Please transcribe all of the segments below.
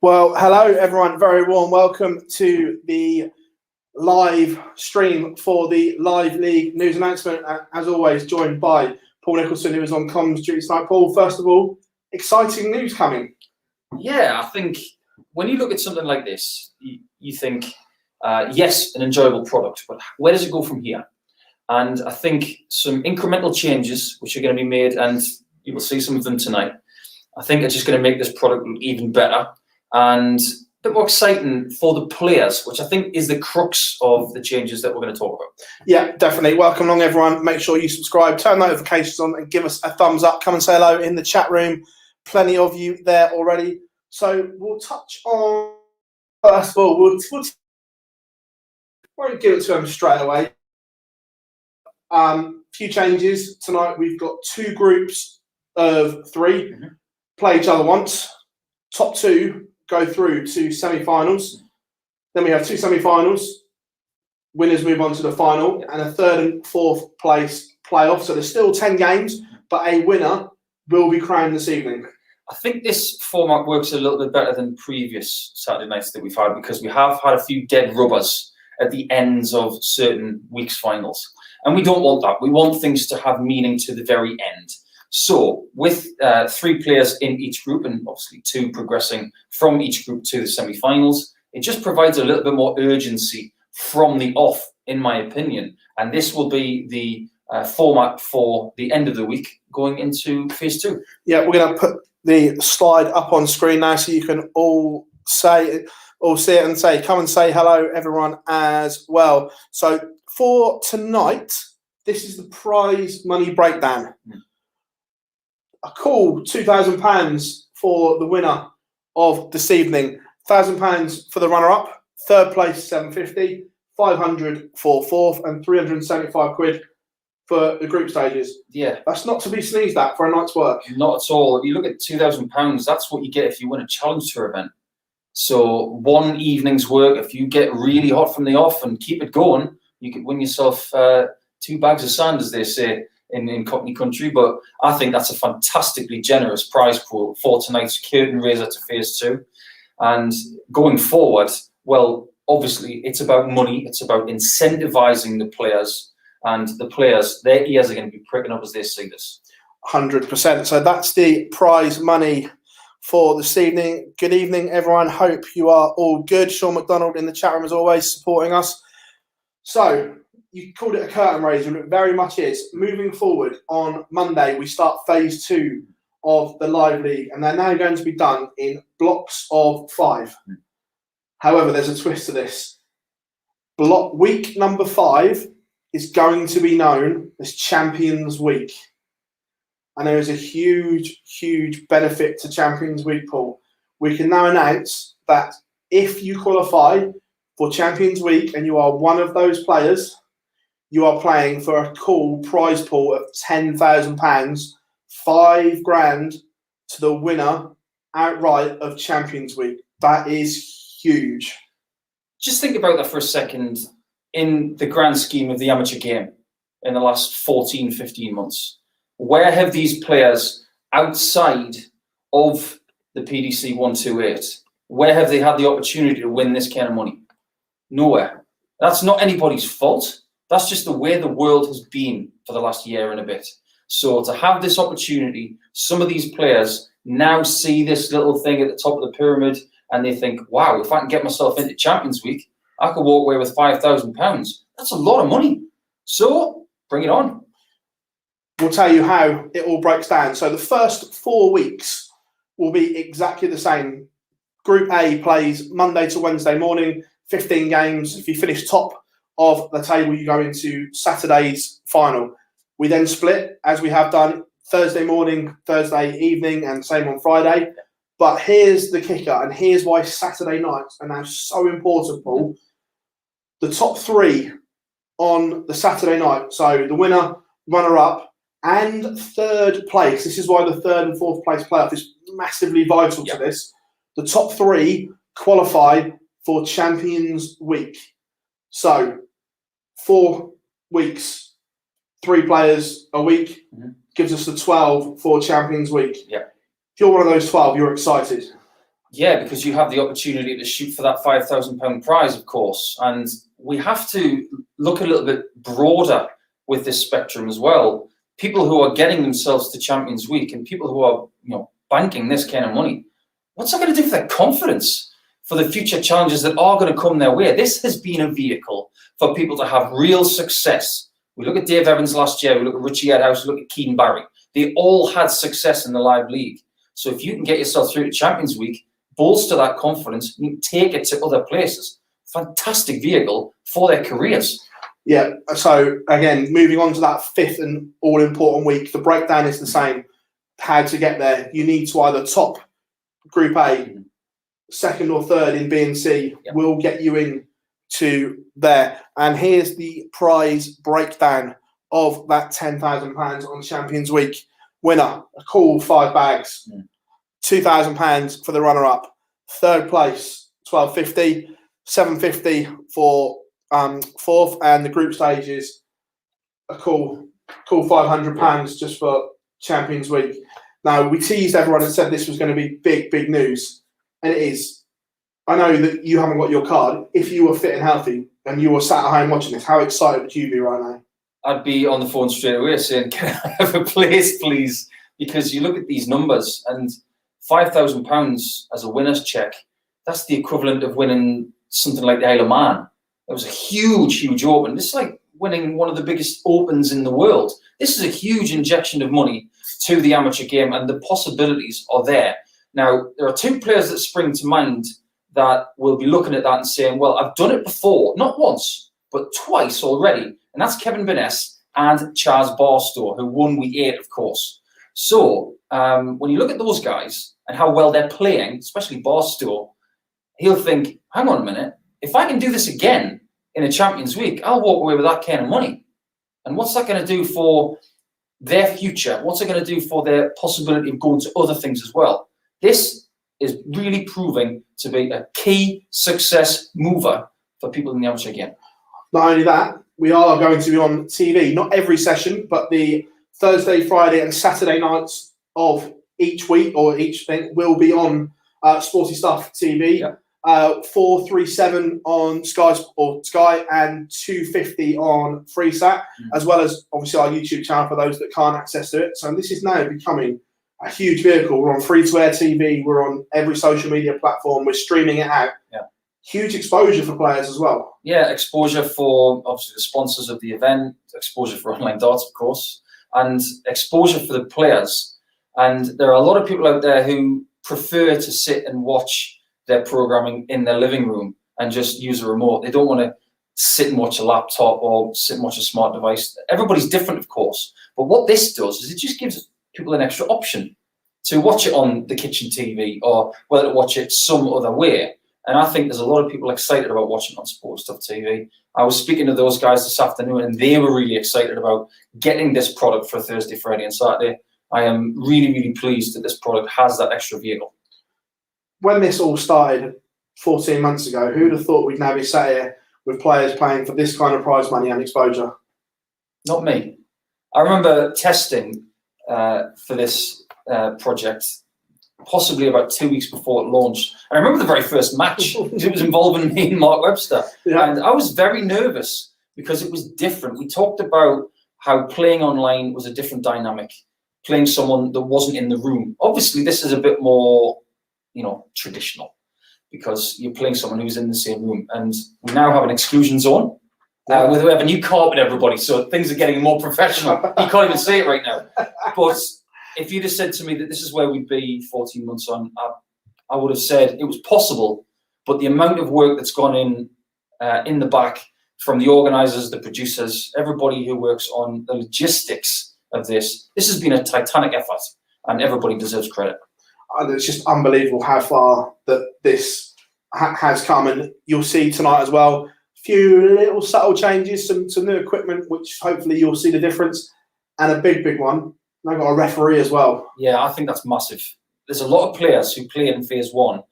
Well, hello everyone. Very warm welcome to the live stream for the Live League news announcement. As always, joined by Paul Nicholson, who is on comms duty tonight. Paul, first of all, exciting news coming. Yeah, I think when you look at something like this, you think, yes, an enjoyable product, but where does it go from here? And I think some incremental changes, which are going to be made, and you will see some of them tonight, I think are just going to make this product look even better and a bit more exciting for the players, which I think is the crux of the changes that we're going to talk about. Yeah, definitely. Welcome along, everyone. Make sure you subscribe, turn notifications on, and give us a thumbs up. Come and say hello in the chat room. Plenty of you there already. So we'll touch on, first of all, won't give it to them straight away. Few changes. Tonight we've got two groups of three. Play each other once. Top two go through to semi-finals. Then we have two semi-finals. Winners move on to the final, and a third and fourth place playoff. So there's still 10 games, but a winner will be crowned this evening. I think this format works a little bit better than previous Saturday nights that we've had, because we have had a few dead rubbers at the ends of certain weeks' finals. And we don't want that. We want things to have meaning to the very end. So with three players in each group, and obviously two progressing from each group to the semi-finals, it just provides a little bit more urgency from the off, in my opinion. And this will be the format for the end of the week going into phase two. Yeah, we're going to put the slide up on screen now so you can all see it and say, come and say hello, everyone, as well. So for tonight, this is the prize money breakdown. A cool £2,000 for the winner of this evening, £1,000 for the runner-up, third place £750, £500 for fourth, and £375 for the group stages. Yeah, that's not to be sneezed at for a night's work. Not at all. If you look at £2,000, that's what you get if you win a challenge tour event. So one evening's work, if you get really hot from the off and keep it going, you could win yourself 2 bags of sand, as they say in Cockney country. But I think that's a fantastically generous prize pool for tonight's curtain raiser to phase two. And going forward, well, obviously it's about money. It's about incentivizing the players, and the players, their ears are going to be pricking up as they see this. 100%. So that's the prize money for this evening. Good evening, everyone. Hope you are all good. Sean McDonald in the chat room, as always, supporting us. So you called it a curtain raiser, and it very much is. Moving forward, on Monday, we start phase two of the Live League, and they're now going to be done in blocks of 5. However, there's a twist to this. Week number 5 is going to be known as Champions Week. And there is a huge, huge benefit to Champions Week, Paul. We can now announce that if you qualify for Champions Week and you are one of those players, you are playing for a cool prize pool of £10,000, £5,000 to the winner outright of Champions Week. That is huge. Just think about that for a second in the grand scheme of the amateur game in the last 14, 15 months. Where have these players outside of the PDC 128, where have they had the opportunity to win this kind of money? Nowhere. That's not anybody's fault. That's just the way the world has been for the last year and a bit. So to have this opportunity, some of these players now see this little thing at the top of the pyramid and they think, wow, if I can get myself into Champions Week, I could walk away with £5,000. That's a lot of money. So bring it on. We'll tell you how it all breaks down. So the first 4 weeks will be exactly the same. Group A plays Monday to Wednesday morning, 15 games. If you finish top of the table, you go into Saturday's final. We then split, as we have done, Thursday morning, Thursday evening, and same on Friday. But here's the kicker, and here's why Saturday nights are now so important, Paul. The top 3 on the Saturday night, so the winner, runner-up, and third place. This is why the third and fourth place playoff is massively vital to this. The top 3 qualify for Champions Week. So 4 weeks, 3 players a week gives us the 12 for Champions Week. Yeah. you're one of those 12, you're excited. Yeah, because you have the opportunity to shoot for that £5,000 prize, of course. And we have to look a little bit broader with this spectrum as well. People who are getting themselves to Champions Week and people who are, banking this kind of money, what's that going to do for their confidence for the future challenges that are going to come their way? This has been a vehicle for people to have real success. We look at Dave Evans last year, we look at Richie Edhouse, we look at Keane Barry. They all had success in the live league. So if you can get yourself through to Champions Week, bolster that confidence, and take it to other places. Fantastic vehicle for their careers. Yeah, so again, moving on to that fifth and all-important week, the breakdown is the same. How to get there. You need to either top Group A, second or third in B and C, will get you in to there. And here's the prize breakdown of that £10,000 on Champions Week. Winner, a cool 5 bags. £2,000 for the runner-up. Third place, £1,250. £750 for fourth, and the group stages, a cool £500 just for Champions Week. Now, we teased everyone and said this was going to be big news, and it is. I know that you haven't got your card. If you were fit and healthy and you were sat at home watching this, how excited would you be right now? I'd be on the phone straight away saying, can I have a place, please? Because you look at these numbers, and £5,000 as a winner's check, that's the equivalent of winning something like the Isle of Man. It was a huge open. This is like winning one of the biggest opens in the world. This is a huge injection of money to the amateur game, and the possibilities are there. Now, there are 2 players that spring to mind that will be looking at that and saying, well, I've done it before, not once, but twice already. And that's Kevin Burness and Charles Barstow, who won week 8, of course. So when you look at those guys and how well they're playing, especially Barstow, he'll think, hang on a minute, if I can do this again in a Champions Week, I'll walk away with that kind of money. And what's that going to do for their future? What's it going to do for their possibility of going to other things as well? This is really proving to be a key success mover for people in the amateur game. Not only that, we are going to be on TV, not every session, but the Thursday, Friday and Saturday nights of each week or each thing will be on Sporty Stuff TV. Yep. 437 on Sky and 250 on FreeSat, as well as obviously our YouTube channel for those that can't access to it. So this is now becoming a huge vehicle. We're on free-to-air TV. We're on every social media platform. We're streaming it out. Yeah. Huge exposure for players as well. Yeah, exposure for obviously the sponsors of the event, exposure for online darts, of course, and exposure for the players. And there are a lot of people out there who prefer to sit and watch their programming in their living room and just use a remote. They don't want to sit and watch a laptop or sit and watch a smart device. Everybody's different, of course. But what this does is it just gives people an extra option to watch it on the kitchen TV or whether to watch it some other way. And I think there's a lot of people excited about watching on Sports Stuff TV. I was speaking to those guys this afternoon, and they were really excited about getting this product for Thursday, Friday, and Saturday. I am really pleased that this product has that extra vehicle. When this all started 14 months ago, who'd have thought we'd now be sat here with players playing for this kind of prize money and exposure? Not me. I remember testing for this project possibly about 2 weeks before it launched. And I remember the very first match. It was involving me and Mark Webster. Yeah. And I was very nervous because it was different. We talked about how playing online was a different dynamic, playing someone that wasn't in the room. Obviously, this is a bit more, traditional because you're playing someone who's in the same room. And we now have an exclusion zone. We have a new carpet, everybody, so things are getting more professional. You can't even see it right now. But if you'd have said to me that this is where we'd be 14 months on, I would have said it was possible, but the amount of work that's gone in the back from the organisers, the producers, everybody who works on the logistics of this has been a titanic effort, and everybody deserves credit. And it's just unbelievable how far that this has come, and you'll see tonight as well. Few little subtle changes, some new equipment, which hopefully you'll see the difference, and a big one. They've got a referee as well. Yeah, I think that's massive. There's a lot of players who played in Phase 1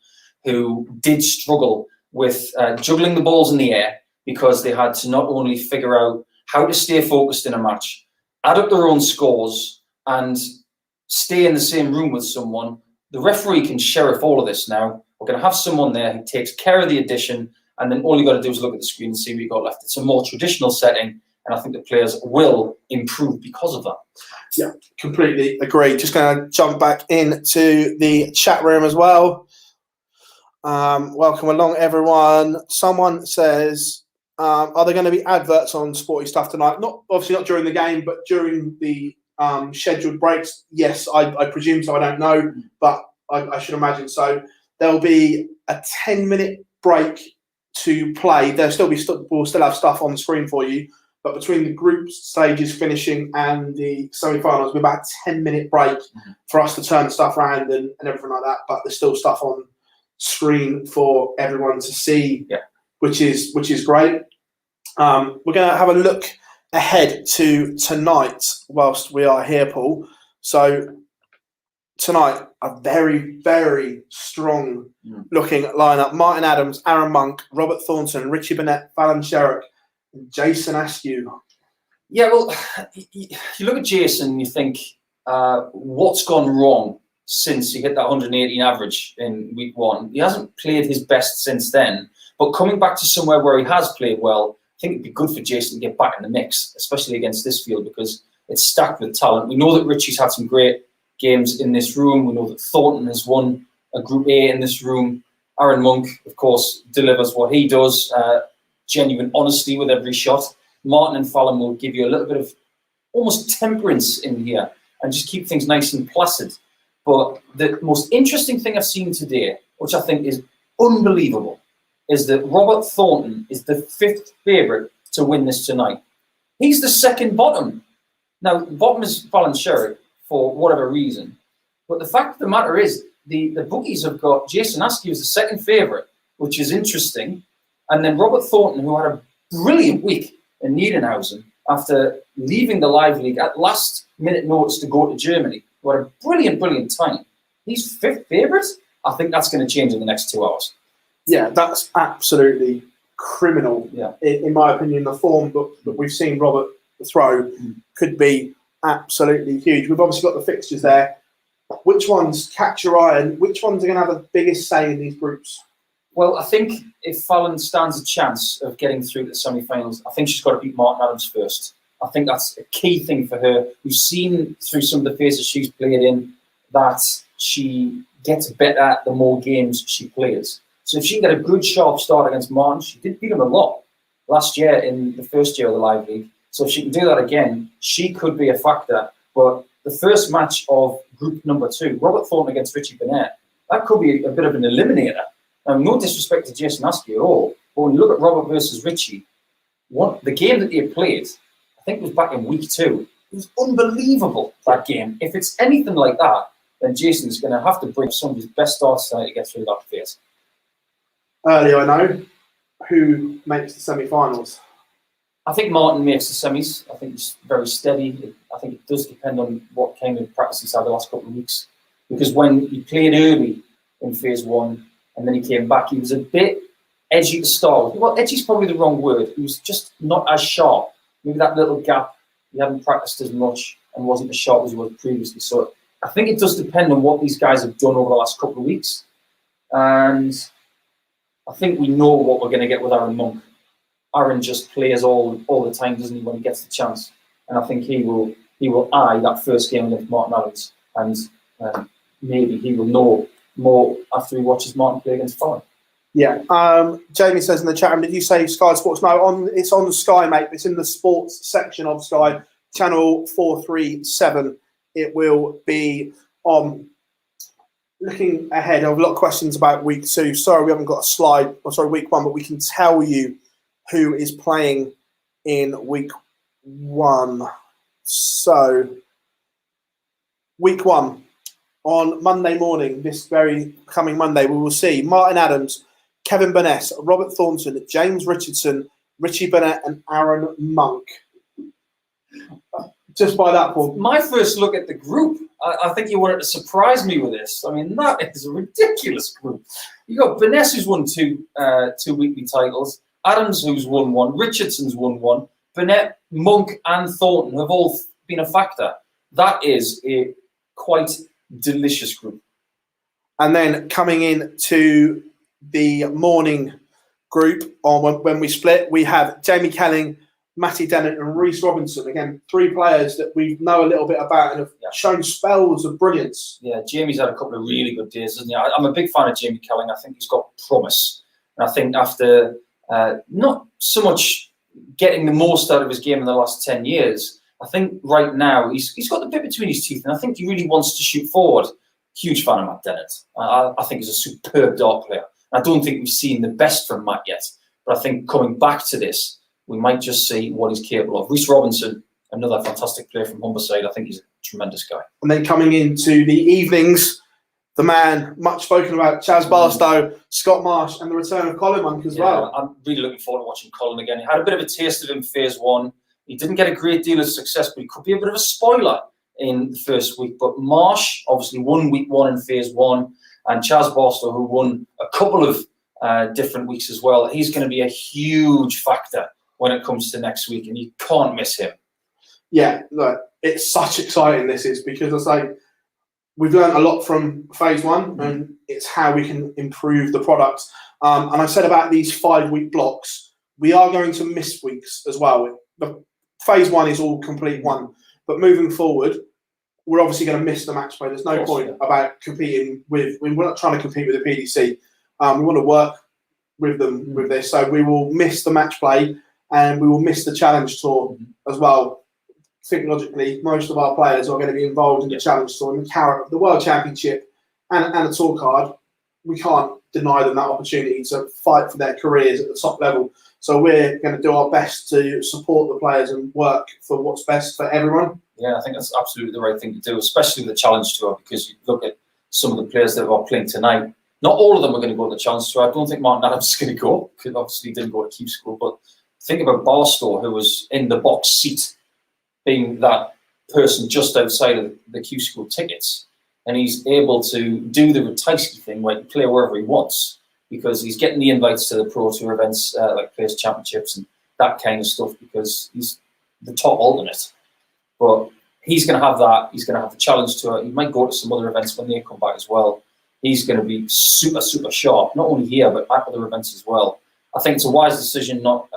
who did struggle with juggling the balls in the air because they had to not only figure out how to stay focused in a match, add up their own scores, and stay in the same room with someone the referee can sheriff all of this now. We're going to have someone there who takes care of the addition, and then all you got to do is look at the screen and see what you got left. It's a more traditional setting, and I think the players will improve because of that. Yeah, completely agree. Just going to jump back into the chat room as well. Welcome along, everyone. Someone says, are there going to be adverts on Sporty Stuff tonight? Obviously not during the game, but during the scheduled breaks. Yes, I presume so. I don't know, but I should imagine so. There'll be a 10-minute break to play. We'll still have stuff on the screen for you, but between the group stages finishing and the semi-finals, we're about a 10-minute break for us to turn stuff around and everything like that. But there's still stuff on screen for everyone to see, which is great. We're going to have a look ahead to tonight whilst we are here, Paul. So tonight, a very, very strong looking lineup. Martin Adams, Aaron Monk, Robert Thornton, Richie Burnett, Fallon Sherrick, and Jason Askew. Yeah, well, you look at Jason and you think, what's gone wrong since he hit that 118 average in week 1? He hasn't played his best since then, but coming back to somewhere where he has played well, I think it'd be good for Jason to get back in the mix, especially against this field, because it's stacked with talent. We know that Richie's had some great games in this room. We know that Thornton has won a Group A in this room. Aaron Monk, of course, delivers what he does, genuine honesty with every shot. Martin and Fallon will give you a little bit of almost temperance in here and just keep things nice and placid. But the most interesting thing I've seen today, which I think is unbelievable, is that Robert Thornton is the 5th favourite to win this tonight. He's the second bottom. Now, bottom is Fallon Sherrick for whatever reason. But the fact of the matter is, the bookies have got Jason Askew as the second favourite, which is interesting. And then Robert Thornton, who had a brilliant week in Niederhausen after leaving the Live League at last minute notice to go to Germany. What a brilliant, brilliant time. He's 5th favourite. I think that's going to change in the next 2 hours. Yeah, that's absolutely criminal, in my opinion. The form that we've seen Robert throw could be absolutely huge. We've obviously got the fixtures there. Which ones catch your eye and which ones are going to have the biggest say in these groups? Well, I think if Fallon stands a chance of getting through to the semi-finals, I think she's got to beat Martin Adams first. I think that's a key thing for her. We've seen through some of the phases she's played in that she gets better the more games she plays. So if she can get a good, sharp start against Martin, she did beat him a lot last year in the first year of the Live League. So if she can do that again, she could be a factor. But the first match of group number 2, Robert Thornton against Richie Burnett, that could be a bit of an eliminator. Now, no disrespect to Jason Askew at all, but when you look at Robert versus Richie, the game that they played, I think it was back in week 2, it was unbelievable, that game. If it's anything like that, then Jason is going to have to bring some of his best starts tonight to get through that phase. Early, I know. Who makes the semi-finals? I think Martin makes the semis. I think he's very steady. I think it does depend on what kind of practice he's had the last couple of weeks. Because when he played early in phase 1 and then he came back, he was a bit edgy to start. Well, edgy's probably the wrong word. He was just not as sharp. Maybe that little gap, he hadn't practiced as much and wasn't as sharp as he was previously. So I think it does depend on what these guys have done over the last couple of weeks. And I think we know what we're going to get with Aaron Monk. Aaron just plays all the time, doesn't he, when he gets the chance? And I think he will eye that first game against Martin Adams, and maybe he will know more after he watches Martin play against Fallon. Yeah. Jamie says in the chat room, did you say Sky Sports? No, it's on Sky, mate. It's in the sports section of Sky, channel 437. It will be on. Looking ahead, I have a lot of questions about week 2. Sorry, we haven't got a slide. Week 1, but we can tell you who is playing in week 1. So, week 1, on Monday morning, this very coming Monday, we will see Martin Adams, Kevin Burness, Robert Thornton, James Richardson, Richie Burnett, and Aaron Monk. Just by that, Paul. My first look at the group, I think you wanted to surprise me with this. I mean, that is a ridiculous group. You got Burness, who's won two weekly titles, Adams, who's won 1, Richardson's won 1, Burnett, Monk, and Thornton have all been a factor. That is a quite delicious group. And then coming in to the morning group on when we split, we have Jamie Kelling, Matty Dennett and Reece Robinson. Again, 3 players that we know a little bit about and have shown spells of brilliance. Yeah, Jamie's had a couple of really good days, hasn't he? I'm a big fan of Jamie Kelling. I think he's got promise. And I think after not so much getting the most out of his game in the last 10 years, I think right now he's got the bit between his teeth and I think he really wants to shoot forward. Huge fan of Matt Dennett. I think he's a superb dart player. I don't think we've seen the best from Matt yet, but I think coming back to this, we might just see what he's capable of. Reece Robinson, another fantastic player from Humberside. I think he's a tremendous guy. And then coming into the evenings, the man, much spoken about, Chaz Barstow, Scott Marsh, and the return of Colin Monk as well. I'm really looking forward to watching Colin again. He had a bit of a taste of him in phase 1. He didn't get a great deal of success, but he could be a bit of a spoiler in the first week. But Marsh obviously won week 1 in phase 1, and Chaz Barstow, who won a couple of different weeks as well, he's going to be a huge factor when it comes to next week, and you can't miss him. Yeah, look, it's such exciting this is, because it's like we've learned a lot from phase 1 and it's how we can improve the product. And I said about these 5-week blocks, we are going to miss weeks as well. The phase 1 is all complete one, but moving forward, we're obviously going to miss the match play. There's no point about competing with, we're not trying to compete with the PDC. We want to work with them with this. So we will miss the match play and we will miss the challenge tour as well. I think logically, most of our players are going to be involved in the challenge tour and the World Championship and a tour card. We can't deny them that opportunity to fight for their careers at the top level. So we're going to do our best to support the players and work for what's best for everyone. Yeah, I think that's absolutely the right thing to do, especially with the challenge tour, because you look at some of the players that are playing tonight. Not all of them are going to go to the challenge tour. I don't think Martin Adams is going to go, because obviously he didn't go to Keep School. But think about Barstow, who was in the box seat, being that person just outside of the Q School tickets, and he's able to do the Ratajski thing where he can play wherever he wants, because he's getting the invites to the Pro Tour events like Players Championships and that kind of stuff, because he's the top alternate. But he's going to have that. He's going to have the challenge tour. He might go to some other events when they come back as well. He's going to be super, super sharp, not only here, but at other events as well. I think it's a wise decision not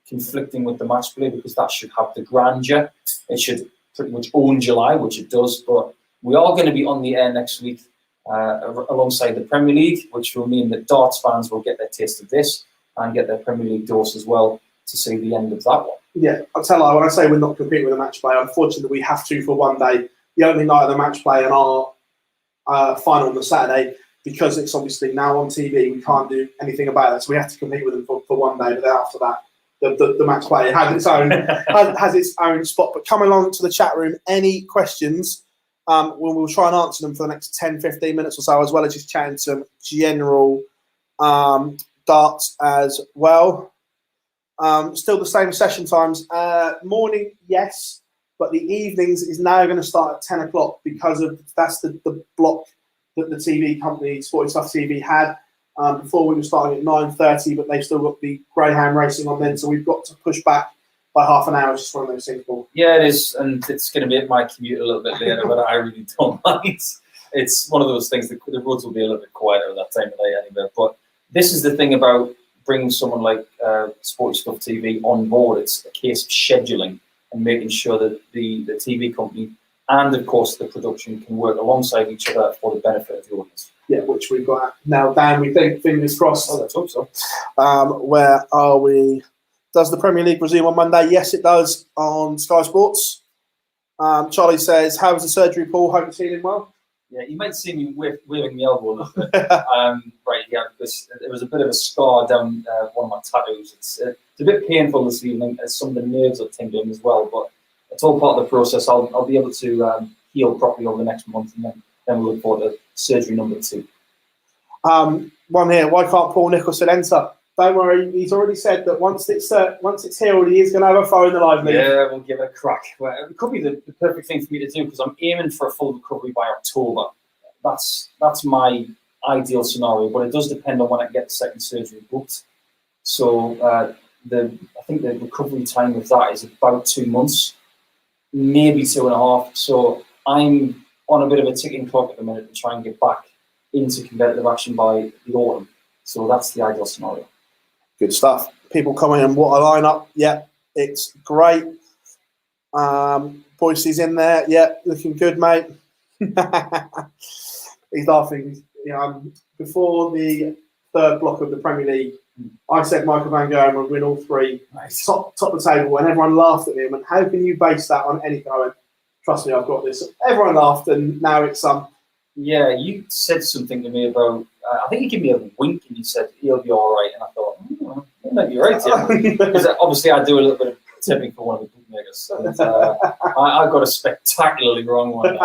conflicting with the match play, because that should have the grandeur. It should pretty much own July, which it does. But we are going to be on the air next week alongside the Premier League, which will mean that darts fans will get their taste of this and get their Premier League dose as well to see the end of that one. Yeah, I'll tell you, when I say we're not competing with a match play, unfortunately we have to for one day. The only night of the match play and our final on the Saturday, because it's obviously now on TV, we can't do anything about that. So we have to compete with them for one day, but then after that, the match play has its own has its own spot. But come along to the chat room. Any questions? We'll try and answer them for the next 10-15 minutes or so, as well as just chatting some general darts as well. Still the same session times. Morning, yes, but the evenings is now going to start at 10 o'clock because that's the block that the TV company, Sporting Stuff TV, had. Before we were starting at 9:30, but they've still got the Greyhound racing on then, so we've got to push back by half an hour. It's just one of those things. Yeah, it is, and it's going to make my commute a little bit later, but I really don't mind. It's one of those things that the roads will be a little bit quieter at that time of day anyway. But this is the thing about bringing someone like Sporty Stuff TV on board. It's a case of scheduling and making sure that the TV company and, of course, the production can work alongside each other for the benefit of the audience. Yeah, which we've got now down, we think, fingers crossed. Oh, let's hope so. Where are we? Does the Premier League resume on Monday? Yes, it does on Sky Sports. Charlie says, how was the surgery, Paul? Hope you're feeling well. Yeah, you might see me waving the elbow a little bit. Right, yeah, because there was a bit of a scar down one of my tattoos. It's a bit painful this evening, as some of the nerves are tingling as well, but it's all part of the process. I'll be able to heal properly over the next month, and then we'll look forward to surgery number 2. One here, why can't Paul Nicholson enter? Don't worry, he's already said that once it's healed, he is going to have a phone in the live league. Yeah, we'll give it a crack. Well, it could be the perfect thing for me to do, because I'm aiming for a full recovery by October. That's my ideal scenario, but it does depend on when I get the second surgery booked. So I think the recovery time of that is about 2 months, maybe 2.5. So I'm on a bit of a ticking clock at the minute to try and get back into competitive action by the autumn. So that's the ideal scenario. Good stuff. People commenting, what a lineup. Yeah, it's great. Boyce's in there. Yeah, looking good, mate. He's laughing. Before the third block of the Premier League, I said Michael Van Gerwen would win all three. Nice. Top of the table, and everyone laughed at me. I went, how can you base that on anything? I went, trust me, I've got this. Everyone laughed, and now it's Yeah, you said something to me about. I think you gave me a wink, and you said he'll be all right. And I thought, you might be right, yeah. Because obviously I do a little bit of tipping for one of the bookmakers, and I got a spectacularly wrong one.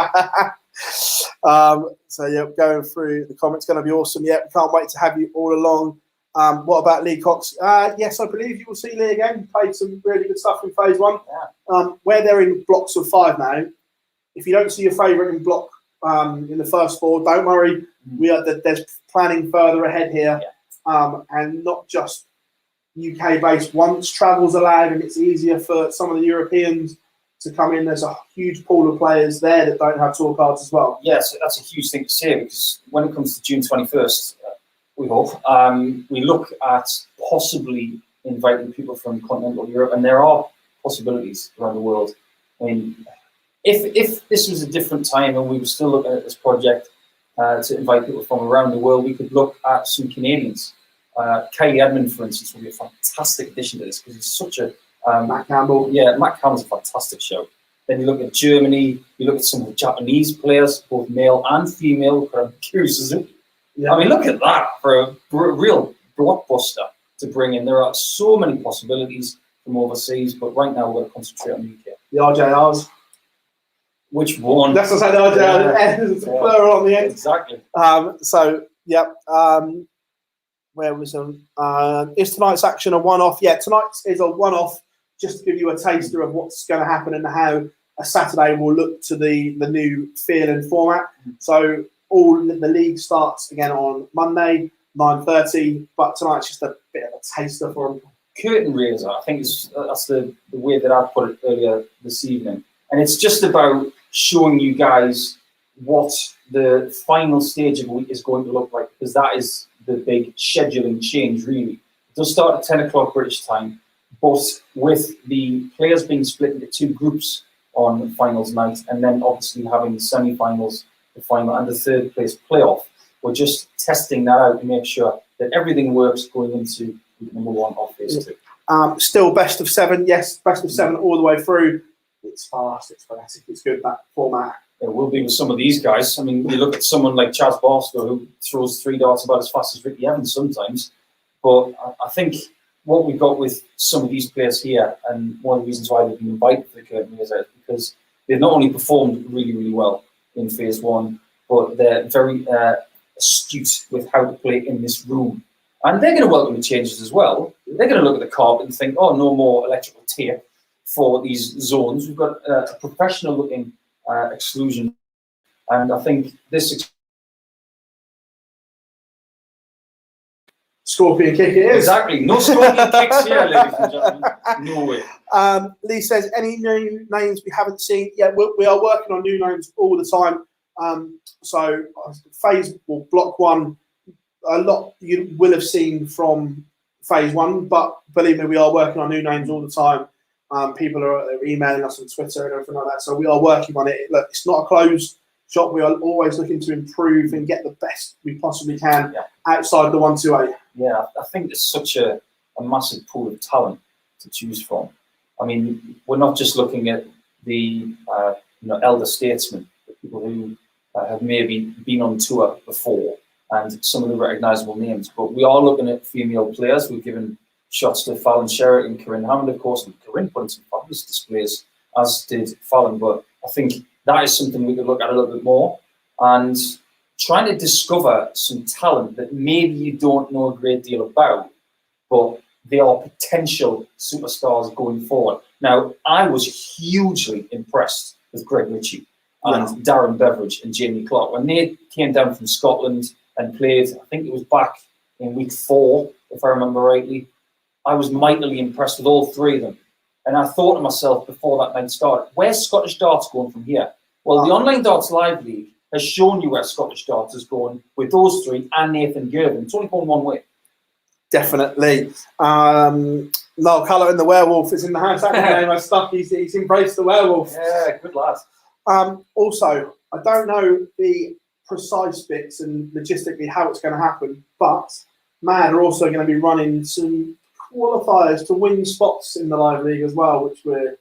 So yeah, going through the comments, going to be awesome. Yeah, we can't wait to have you all along. What about Lee Cox? Yes, I believe you will see Lee again. He played some really good stuff in phase one. Yeah. Where they're in blocks of 5 now, if you don't see your favourite in block in the first 4, don't worry. There's planning further ahead here, and not just UK-based. Once travel's allowed and it's easier for some of the Europeans to come in, there's a huge pool of players there that don't have tour cards as well. Yes, that's a huge thing to say, because when it comes to June 21st, we hope, we look at possibly inviting people from continental Europe, and there are possibilities around the world. I mean, if this was a different time and we were still looking at this project to invite people from around the world, we could look at some Canadians. Kylie Edmond, for instance, would be a fantastic addition to this, because he's such a Matt Campbell. Yeah, Matt Campbell's a fantastic show. Then you look at Germany, you look at some of the Japanese players, both male and female. Suzuki. Yeah. I mean, look at that for a real blockbuster to bring in. There are so many possibilities from overseas, but right now we're going to concentrate on the UK. The RJRs. Which one? That's what I said, the RJR. It's a plural on the end. Exactly. So, yeah. Where was them? Is tonight's action a one-off? Yeah, tonight is a one-off, just to give you a taster of what's going to happen and how a Saturday will look to the new feel and format. So all the league starts again on Monday, 9:30, but tonight's just a bit of a taster for them. Curtain raiser, I think that's the way that I put it earlier this evening. And it's just about showing you guys what the final stage of the week is going to look like, because that is the big scheduling change, really. It does start at 10 o'clock British time, but with the players being split into 2 groups on finals night, and then obviously having the semi-finals, the final, and the third place playoff, we're just testing that out to make sure that everything works going into number 1 of phase 2. Still best of 7, yes, best of 7 all the way through. It's fast, it's frenetic, it's good, that format. It will be with some of these guys. I mean, you look at someone like Chaz Barstow, who throws 3 darts about as fast as Ricky Evans sometimes. But I think what we've got with some of these players here, and one of the reasons why they've been invited for the curtain is because they've not only performed really, really well in phase 1, but they're very astute with how to play in this room. And they're going to welcome the changes as well. They're going to look at the carpet and think, oh, no more electrical tape for these zones. We've got a professional-looking exclusion, and I think this Scorpion kick it is. Exactly, no scorpion kicks here, ladies and gentlemen. No way. Lee says, any new names we haven't seen? Yeah, we are working on new names all the time. So phase or block 1, a lot you will have seen from phase 1, but believe me, we are working on new names all the time. People are emailing us on Twitter and everything like that. So we are working on it. Look, it's not a closed shop. We are always looking to improve and get the best we possibly can outside the 1-2-8. Yeah, I think there's such a massive pool of talent to choose from. I mean, we're not just looking at the elder statesmen, the people who have maybe been on tour before, and some of the recognisable names, but we are looking at female players. We've given shots to Fallon Sherritt and Corinne Hammond, of course, and Corinne put in some fabulous displays, as did Fallon. But I think that is something we could look at a little bit more, and trying to discover some talent that maybe you don't know a great deal about, but they are potential superstars going forward. Now, I was hugely impressed with Greg Ritchie and Darren Beveridge and Jamie Clark. When they came down from Scotland and played, I think it was back in week 4, if I remember rightly, I was mightily impressed with all 3 of them. And I thought to myself before that night started, where's Scottish darts going from here? Well, the Online Darts Live League has shown you where Scottish darts is going with those three and Nathan Girvan. It's only going one way. Definitely. Noel Callaghan, the werewolf, is in the house. That name I stuck. He's embraced the werewolf. Yeah, good lad. Also, I don't know the precise bits and logistically how it's going to happen, but MAD are also going to be running some qualifiers to win spots in the live league as well, which we're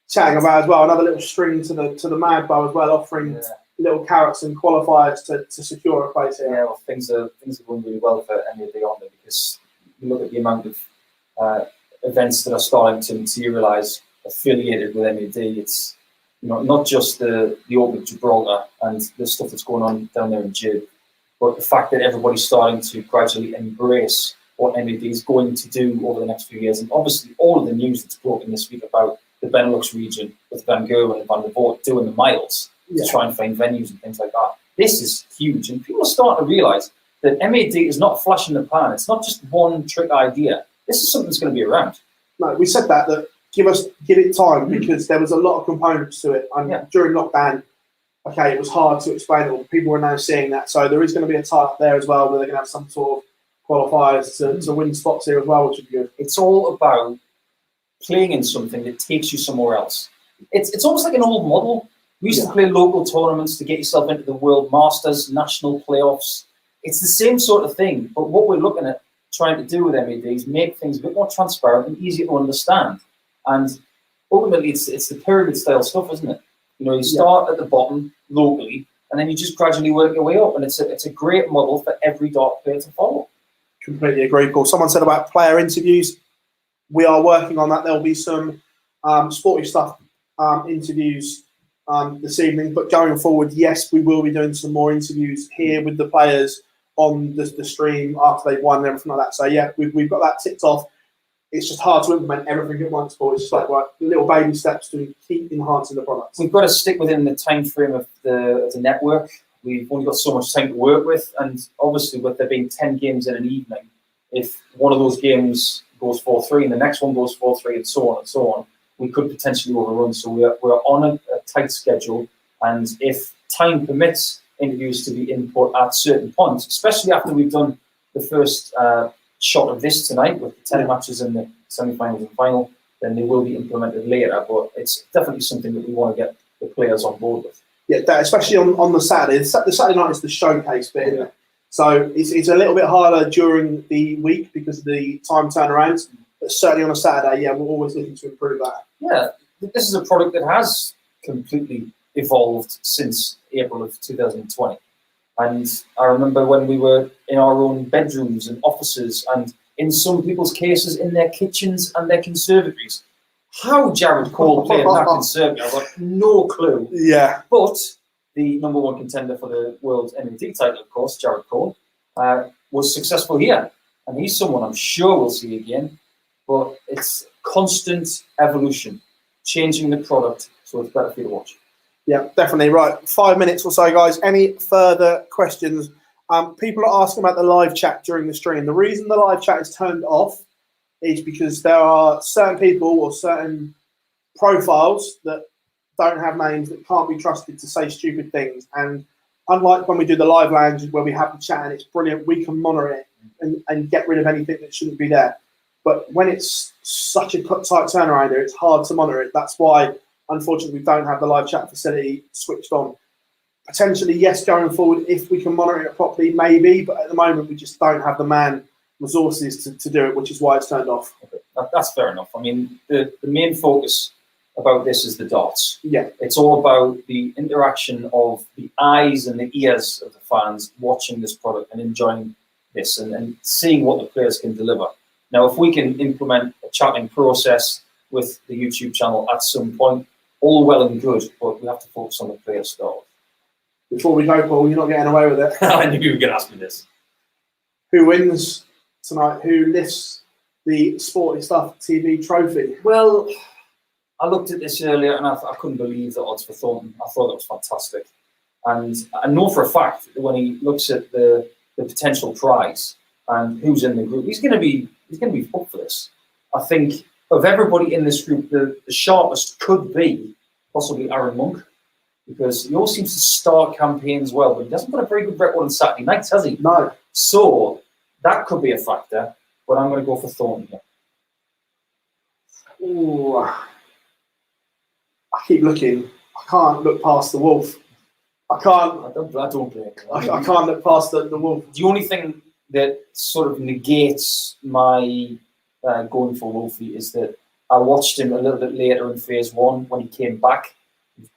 chatting about as well. Another little string to the MAD bow as well, offering little carrots and qualifiers to secure a place here. Yeah, well, things are going really well for MED, aren't they? Because you look at the amount of events that are starting to materialise affiliated with MED. It's not just the Open of Gibraltar and the stuff that's going on down there in Jib, but the fact that everybody's starting to gradually embrace what MED is going to do over the next few years. And obviously all of the news that's broken this week about the Benelux region with Van Gerwen and Van der Voort doing the miles to try and find venues and things like that. This is huge. And people are starting to realise that MED is not a flash in the pan. It's not just one trick idea. This is something that's going to be around. No, we said that give it time, because there was a lot of components to it. And during lockdown, okay, it was hard to explain it all. People are now seeing that. So there is going to be a tie up there as well, where they're going to have some sort of qualifiers to win spots here as well, which would be good. It's all about playing in something that takes you somewhere else. It's almost like an old model. We used to play local tournaments to get yourself into the World Masters, national playoffs. It's the same sort of thing, but what we're looking at trying to do with MED is make things a bit more transparent and easier to understand. And ultimately, it's the pyramid style stuff, isn't it? You start at the bottom locally, and then you just gradually work your way up. And it's a great model for every dart player to follow. Completely agree, Paul. Someone said about player interviews. We are working on that. There'll be some sporty stuff interviews this evening, but going forward, yes, we will be doing some more interviews here with the players on the stream after they've won and everything like that. So yeah, we've got that ticked off. It's just hard to implement everything at once, Paul. It's just like little baby steps to keep enhancing the product. We've got to stick within the time frame of the network. We've only got so much time to work with, and obviously with there being 10 games in an evening, if one of those games goes 4-3 and the next one goes 4-3 and so on and so on, we could potentially overrun. So we're on a tight schedule, and if time permits interviews to be input at certain points, especially after we've done the first shot of this tonight with the 10 matches in the semi-finals and final, then they will be implemented later. But it's definitely something that we want to get the players on board with. Yeah, especially on the Saturday. The Saturday night is the showcase bit, isn't it? So it's a little bit harder during the week because of the time turnarounds. But certainly on a Saturday, we're always looking to improve that. Yeah, this is a product that has completely evolved since April of 2020. And I remember when we were in our own bedrooms and offices, and in some people's cases, in their kitchens and their conservatories. How Jared Cole played in that conservatory, I've got no clue. Yeah. But the number one contender for the world's MED title, of course, Jared Cole, was successful here. And he's someone I'm sure we'll see again. But it's constant evolution, changing the product, so it's better for you to watch. Yeah, definitely. Right, 5 minutes or so, guys. Any further questions? People are asking about the live chat during the stream. The reason the live chat is turned off is because there are certain people or certain profiles that don't have names that can't be trusted to say stupid things. And unlike when we do the live lounge where we have the chat and it's brilliant, we can monitor it and get rid of anything that shouldn't be there. But when it's such a tight turnaround here, it's hard to monitor it. That's why, unfortunately, we don't have the live chat facility switched on. Potentially, yes, going forward, if we can monitor it properly, maybe. But at the moment, we just don't have the man resources to do it, which is why it's turned off. Okay. That's fair enough. I mean, the main focus about this is the darts. Yeah. It's all about the interaction of the eyes and the ears of the fans watching this product and enjoying this and seeing what the players can deliver. Now, if we can implement a chatting process with the YouTube channel at some point, all well and good, but we have to focus on the player style. Before we go, Paul, you're not getting away with it. I knew you were going to ask me this. Who wins tonight? Who lifts the Sporty Stuff TV trophy? Well, I looked at this earlier and I couldn't believe the odds for Thornton. I thought that was fantastic. And I know for a fact that when he looks at the potential prize and who's in the group, he's going to be up for this. I think of everybody in this group, the sharpest could be possibly Aaron Monk. because he always seems to start campaigns well, but he hasn't got a very good record on Saturday nights, has he? No. So that could be a factor, but I'm going to go for Thornton here. Ooh. I keep looking. I can't look past the Wolf. I can't. I don't blame you. I can't look past the Wolf. The only thing that sort of negates my going for Wolfie is that I watched him a little bit later in phase one when he came back.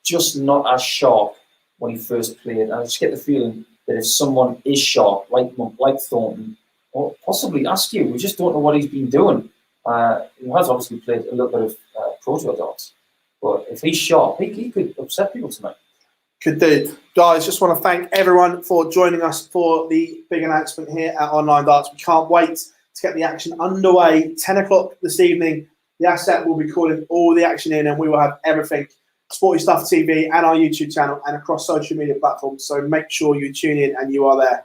Just not as sharp when he first played. And I just get the feeling that if someone is sharp, like Thornton, or possibly Askew, we just don't know what he's been doing. He has obviously played a little bit of Proto darts, but if he's sharp, he could upset people tonight. Could do. Guys, just want to thank everyone for joining us for the big announcement here at Online Darts. We can't wait to get the action underway. 10 o'clock this evening, the asset will be calling all the action in, and we will have everything Sporty Stuff TV and our YouTube channel and across social media platforms. So make sure you tune in and you are there.